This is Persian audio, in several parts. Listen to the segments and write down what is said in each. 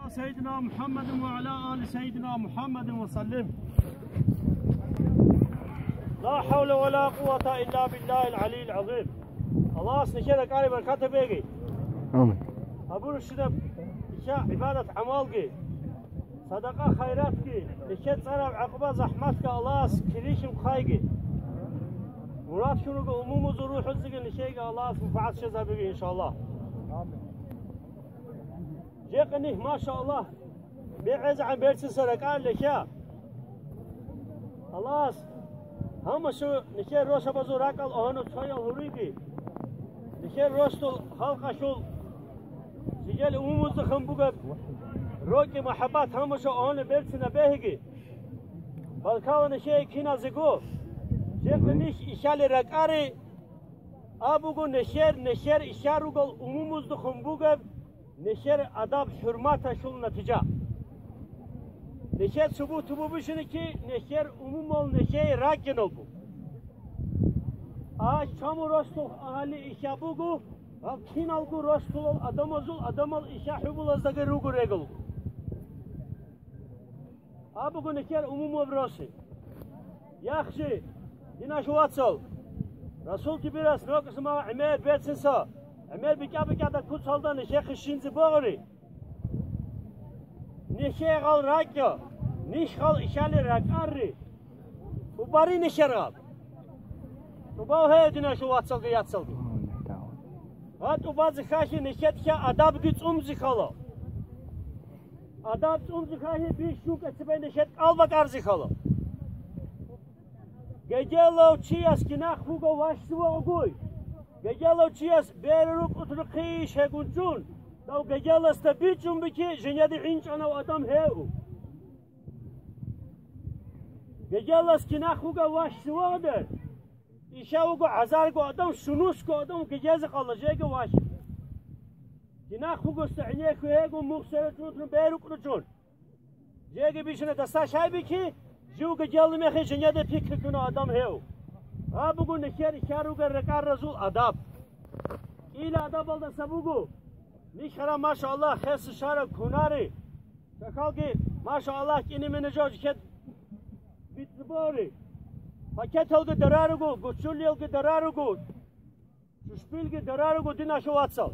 سيدنا محمد وعلى آل سيدنا محمد وسلم. لا حول ولا قوة إلا بالله العلي العظيم. الله سنشرك علي بركاته بيجي. آمين. أبو الشرب إشاء عبادة عمالك صدقة خيراتك لشيت صار عقبة زحمتك الله كريشم خايجي مراد شنو أموم زروح الزقن لشيء الله منفعت شذا بيجي إن شاء الله. جيقني ما شاء الله بيعز عن بيرس سرقان لشاء الله هم شو نشير روش بزوراك الأهانو تشاي الهوريكي نشير روشتو خلق شو سجل أموم الزخم بقى روكي محبات هم شو أهانو بيرس نبيهجي بالكاو نشير كينا زقو جيقنيش إشالي رقاري أبوغو نشير إشارو قل أموم الزخم بقى نشر ادب حرمت شل نتیجه نشر ثبوت بو بشنه کی نشر عموم نشر راگنل بو آ چامو راستو اهالی ایشا بوگو ال کینال گو راستو ادمال ایشا حبول از دگر روگو رگل ابوگو نشر عموم براسی یخشی دینا شو واتسال رسول کی براس نوکس ما عماد بیتسنسا عمل بكابك هذا كل صلدان الشيخ الشينز بغري نشيغل راجع نشغل إشالة راجعري وباري نشرب وباو هيدنا شو واتسل ياتسل هات وبعض خاشي نشيت شا أداب جت زخلا أداب زخاشي بيشوك أتبين نشيت قلبك أرزي خلا جيلو تشياس كناخ فوقو واشتوا أقوي گجالا چیاس بیرروک اترقیش هگونچون داو گجالا استبیچون بکی جنیادی اینچ آنو آدم هیو گجالا سکناخ خوگا واش سوادر ایشا وگو عزار گو آدم شنوس گو آدم گجاز قلجه گو واش کناخ خوگو استعنیه که هگو مخصرتون بیروک رچون جیگه بیشنه دستا شای بکی جو گجالا میخی جنیادی پیکر کنو آدم هیو أبوغو نشير شاروغا ركار رسول أداب إلى أداب الله سبوغو نشرا ما شاء الله خيس شارع كوناري تخالكي ما شاء الله كيني من جوج كت بيتبوري فكت هلغ دراروغو غوشولي هلغ دراروغو شوشبيلغ دراروغو دينا شو واتسال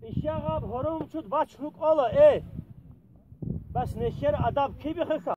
إشاغاب هروم شد باتشنوك أولا إيه بس نشير أداب كي بخيخا